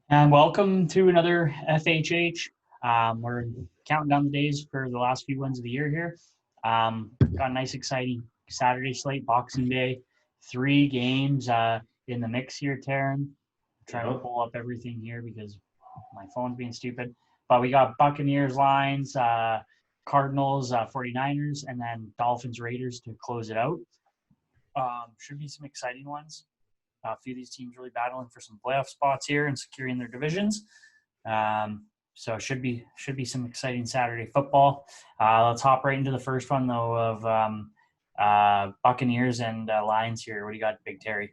And welcome to another FHH. We're counting down the days for the last few ones of the year here. Got a nice, exciting Saturday slate, Boxing Day. Three games in the mix here, Tarin. Trying to Yeah. pull up everything here because my phone's being stupid. But we got Buccaneers lines, Cardinals, 49ers, and then Dolphins, Raiders to close it out. Should be some exciting ones. A few of these teams really battling for some playoff spots here and securing their divisions. So it should be some exciting Saturday football. Let's hop right into the first one though of Buccaneers and Lions here. What do you got, Big Terry?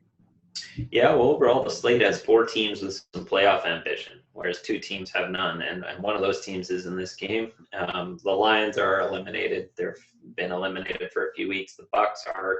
Yeah, well, overall, the slate has four teams with some playoff ambition, whereas two teams have none. And one of those teams is in this game. The Lions are eliminated. They've been eliminated for a few weeks. The Bucks are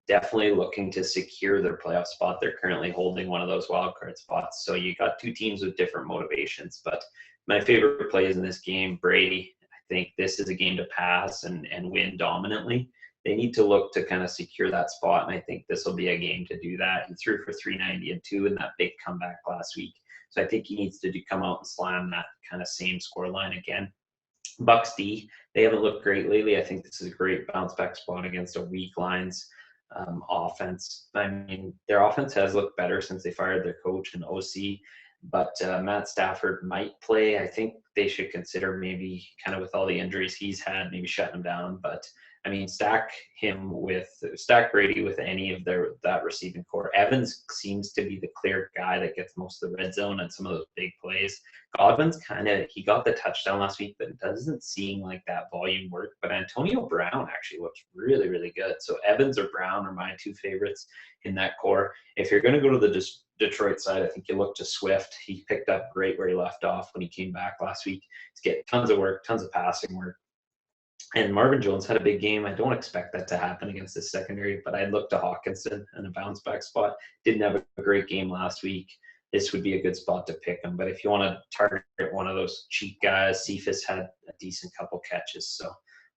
definitely looking to secure their playoff spot. They're currently holding one of those wild card spots. So you got two teams with different motivations. But my favorite play is in this game, Brady. I think this is a game to pass and win dominantly. They need to look to kind of secure that spot, and I think this will be a game to do that. He threw for 390 and two in that big comeback last week, so I think he needs to come out and slam that kind of same score line again. Bucks D, they haven't looked great lately. I think this is a great bounce back spot against a weak Lions offense. I mean, their offense has looked better since they fired their coach and OC, but Matt Stafford might play. I think they should consider maybe kind of with all the injuries he's had, maybe shutting him down. But I mean, stack Brady with any of that receiving core. Evans seems to be the clear guy that gets most of the red zone and some of those big plays. Godwin's he got the touchdown last week, but it doesn't seem like that volume work. But Antonio Brown actually looks really, really good. So Evans or Brown are my two favorites in that core. If you're going to go to the Detroit side, I think you look to Swift. He picked up great where he left off when he came back last week. He's getting tons of work, tons of passing work. And Marvin Jones had a big game. I don't expect that to happen against the secondary, but I'd look to Hawkinson in a bounce back spot. Didn't have a great game last week. This would be a good spot to pick him. But if you want to target one of those cheap guys, Cephas had a decent couple catches. So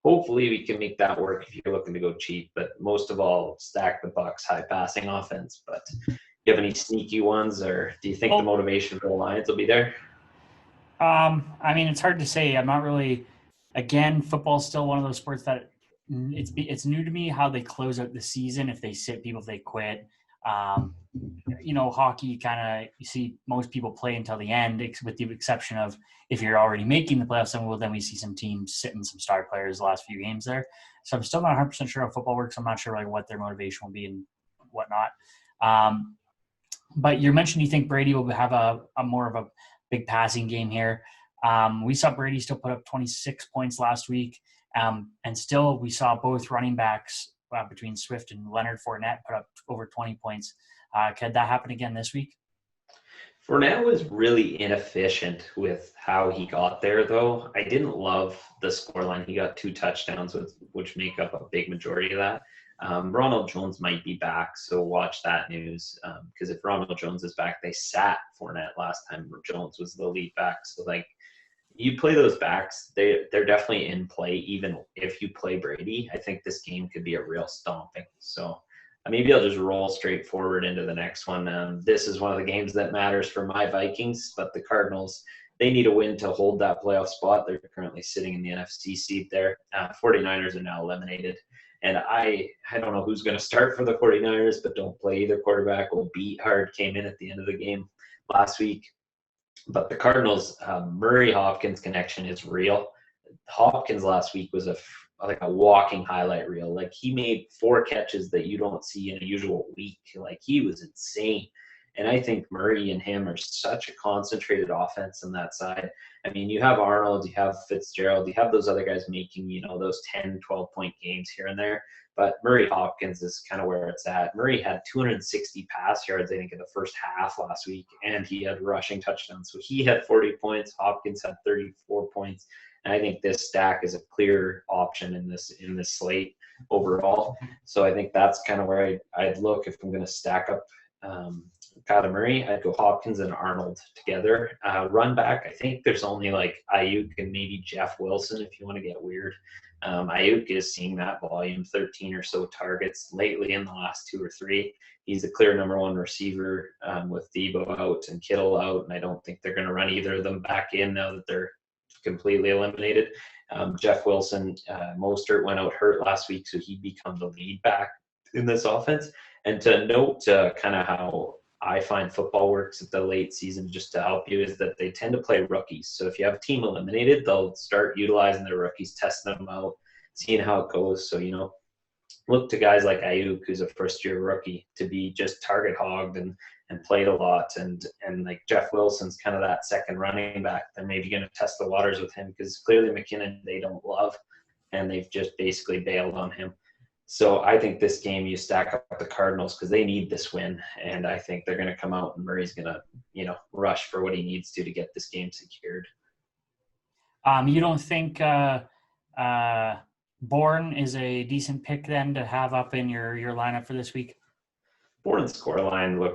hopefully we can make that work if you're looking to go cheap. But most of all, stack the Bucks high passing offense. But you have any sneaky ones, or do you think the motivation for the Lions will be there? I mean, it's hard to say. I'm not really. Again, football is still one of those sports that it's new to me how they close out the season. If they sit people, if they quit. Hockey kind of you see most people play until the end, with the exception of if you're already making the playoffs. Then we see some teams sitting some star players the last few games there. So I'm still not 100% sure how football works. I'm not sure what their motivation will be and whatnot. But you mentioned you think Brady will have a more of a big passing game here. We saw Brady still put up 26 points last week, and still we saw both running backs between Swift and Leonard Fournette put up over 20 points. Could that happen again this week? Fournette was really inefficient with how he got there, though. I didn't love the scoreline. He got two touchdowns, which make up a big majority of that. Ronald Jones might be back, so watch that news. Because if Ronald Jones is back, they sat Fournette last time Jones was the lead back. So, you play those backs, they're definitely in play, even if you play Brady. I think this game could be a real stomping. So maybe I'll just roll straight forward into the next one. This is one of the games that matters for my Vikings, but the Cardinals, they need a win to hold that playoff spot. They're currently sitting in the NFC seat there. 49ers are now eliminated. And I don't know who's going to start for the 49ers, but don't play either quarterback. Beat Hard came in at the end of the game last week. But the Cardinals, Murray Hopkins connection is real. Hopkins last week was like a walking highlight reel. Like, he made 4 catches that you don't see in a usual week. Like, he was insane. And I think Murray and him are such a concentrated offense on that side. I mean, you have Arnold, you have Fitzgerald, you have those other guys making, those 10, 12-point games here and there. But Murray Hopkins is kind of where it's at. Murray had 260 pass yards, I think, in the first half last week, and he had rushing touchdowns. So he had 40 points. Hopkins had 34 points. And I think this stack is a clear option in this slate overall. So I think that's kind of where I'd look if I'm going to stack up Kyler Murray, I'd go Hopkins and Arnold together. Run back, I think there's only like Ayuk and maybe Jeff Wilson if you want to get weird. Ayuk is seeing that volume, 13 or so targets lately in the last 2 or 3. He's the clear number 1 receiver with Debo out and Kittle out, and I don't think they're going to run either of them back in now that they're completely eliminated. Jeff Wilson, Mostert went out hurt last week, so he becomes the lead back in this offense. And to note kind of how I find football works at the late season, just to help you, is that they tend to play rookies. So if you have a team eliminated, they'll start utilizing their rookies, testing them out, seeing how it goes. So, look to guys like Ayuk, who's a first-year rookie, to be just target hogged and played a lot. And like Jeff Wilson's kind of that second running back. They're maybe going to test the waters with him because clearly McKinnon they don't love, and they've just basically bailed on him. So I think this game you stack up the Cardinals because they need this win, and I think they're going to come out and Murray's going to, rush for what he needs to get this game secured. You don't think Bourne is a decent pick then to have up in your lineup for this week? Bourne's scoreline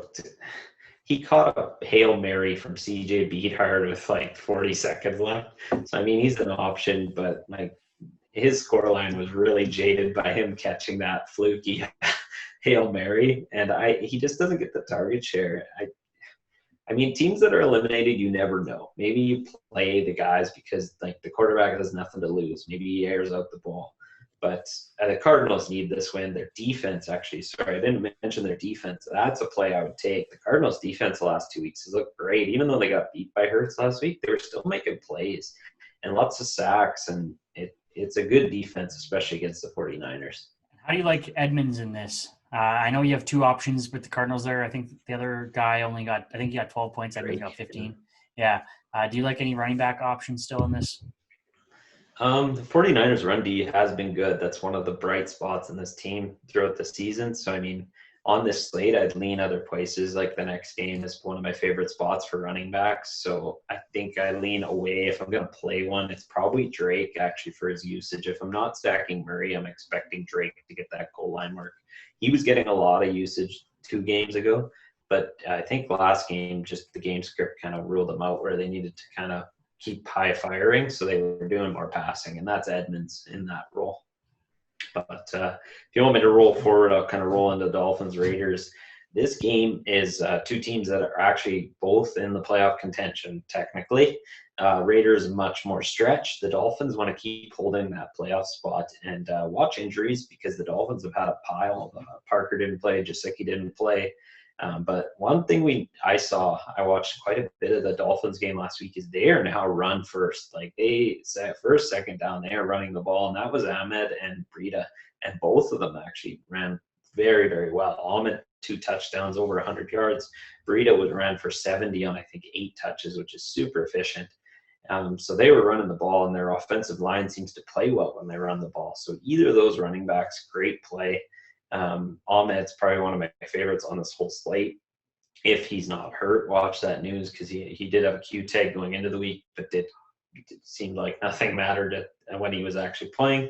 he caught a Hail Mary from CJ Beathard with like 40 seconds left. So, he's an option, but his scoreline was really jaded by him catching that fluky Hail Mary, and he just doesn't get the target share. Teams that are eliminated, you never know. Maybe you play the guys because the quarterback has nothing to lose. Maybe he airs out the ball. But the Cardinals need this win. Their defense, actually, sorry, I didn't mention their defense. That's a play I would take. The Cardinals' defense the last 2 weeks has looked great. Even though they got beat by Hurts last week, they were still making plays and lots of sacks, and it's a good defense, especially against the 49ers. How do you like Edmonds in this? I know you have 2 options with the Cardinals there. I think the other guy he got 12 points. Edmonds got 15. Yeah. Do you like any running back options still in this? The 49ers run D has been good. That's one of the bright spots in this team throughout the season. So, on this slate, I'd lean other places. Like the next game is one of my favorite spots for running backs. So I think I lean away. If I'm going to play one, it's probably Drake actually for his usage. If I'm not stacking Murray, I'm expecting Drake to get that goal line mark. He was getting a lot of usage 2 games ago, but I think last game, just the game script kind of ruled them out where they needed to kind of keep high firing. So they were doing more passing, and that's Edmonds in that role. But if you want me to roll forward, I'll kind of roll into Dolphins Raiders. This game is 2 teams that are actually both in the playoff contention, technically. Raiders much more stretched. The Dolphins want to keep holding that playoff spot and watch injuries because the Dolphins have had a pile. Parker didn't play, Gesicki didn't play. But one thing I watched quite a bit of the Dolphins game last week is they are now run first. They said first, second down, they are running the ball, and that was Ahmed and Breida, and both of them actually ran very, very well. Ahmed 2 touchdowns, over 100 yards. Breida ran for 70 on I think 8 touches, which is super efficient. So they were running the ball, and their offensive line seems to play well when they run the ball. So either of those running backs, great play. Ahmed's probably one of my favorites on this whole slate. If he's not hurt, watch that news because he did have a Q tag going into the week, but it seemed like nothing mattered when he was actually playing.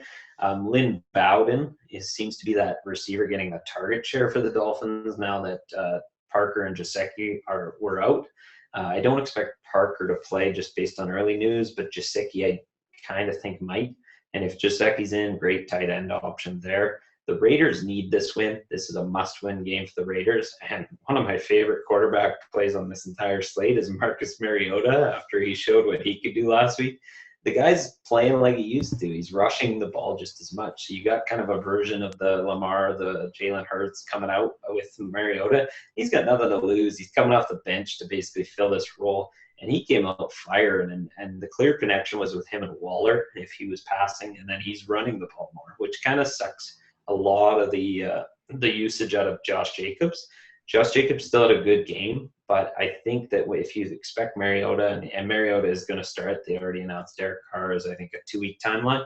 Lynn Bowden seems to be that receiver getting the target share for the Dolphins now that Parker and Gesicki were out. I don't expect Parker to play just based on early news, but Gesicki I kind of think might. And if Gesicki's in, great tight end option there. The Raiders need this win. This is a must-win game for the Raiders. And one of my favorite quarterback plays on this entire slate is Marcus Mariota after he showed what he could do last week. The guy's playing like he used to. He's rushing the ball just as much. So you got kind of a version of the Lamar, the Jalen Hurts coming out with Mariota. He's got nothing to lose. He's coming off the bench to basically fill this role. And he came out firing, and the clear connection was with him and Waller if he was passing, and then he's running the ball more, which kind of sucks a lot of the usage out of Josh Jacobs. Josh Jacobs still had a good game, but I think that if you expect Mariota, and Mariota is going to start, they already announced Derek Carr is, I think, a 2-week timeline.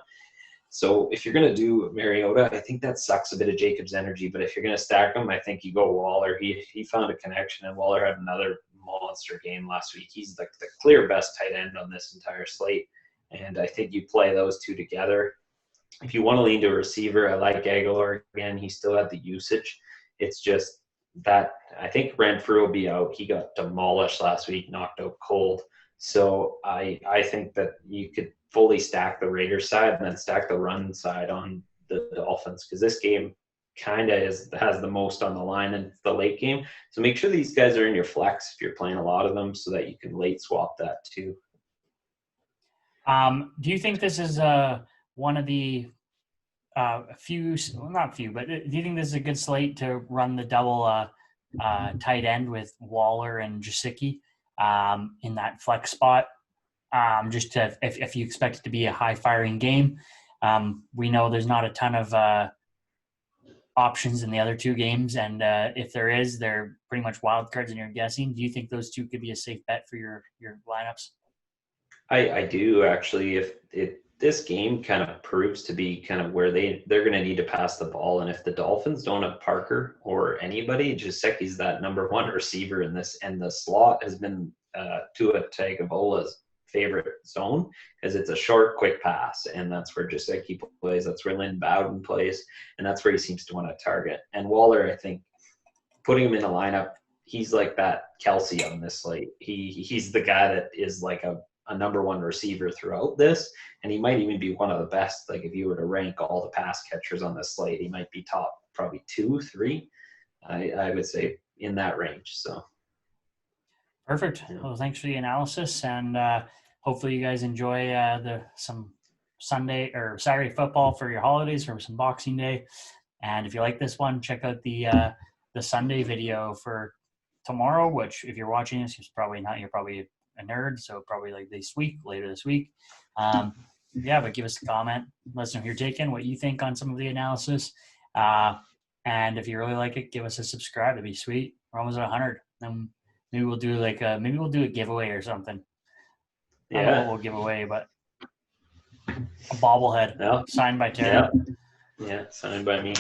So if you're going to do Mariota, I think that sucks a bit of Jacobs' energy, but if you're going to stack him, I think you go Waller. He found a connection, and Waller had another monster game last week. He's like the clear best tight end on this entire slate, and I think you play those 2 together. If you want to lean to a receiver, I like Aguilar again. He still had the usage. It's just that I think Renfrew will be out. He got demolished last week, knocked out cold. So I think that you could fully stack the Raiders side and then stack the run side on the Dolphins, because this game kind of has the most on the line in the late game. So make sure these guys are in your flex if you're playing a lot of them, so that you can late swap that too. Do you think this is one of the few, well, not few, but do you think this is a good slate to run the double tight end with Waller and Gesicki in that flex spot? Just to, if you expect it to be a high-firing game. We know there's not a ton of options in the other two games, and if there is, they're pretty much wild cards and you're guessing. Do you think those two could be a safe bet for your lineups? I do actually. If this game kind of proves to be kind of where they're going to need to pass the ball, and if the Dolphins don't have Parker or anybody, Gesicki's that number one receiver in this, and the slot has been Tua Tagovailoa's favorite zone, because it's a short, quick pass, and that's where Gesicki plays. That's where Lynn Bowden plays, and that's where he seems to want to target. And Waller, I think, putting him in a lineup, he's like that Kelsey on this slate. He's the guy that is like a number one receiver throughout this, and he might even be one of the best. Like if you were to rank all the pass catchers on this slate, he might be top probably 2, 3. I would say in that range. So perfect. Well, thanks for the analysis, and hopefully you guys enjoy some Sunday or Saturday football for your holidays or some Boxing Day. And if you like this one, check out the Sunday video for tomorrow, which if you're watching this, it's probably not. You're probably a nerd, so probably like later this week. Yeah, but give us a comment. Let us know who you're taking, what you think on some of the analysis. And if you really like it, give us a subscribe. That'd be sweet. We're almost at 100. Then maybe we'll do a giveaway or something. yeah, I don't know what we'll give away, but a bobblehead signed by Tarin. Yeah, signed by me.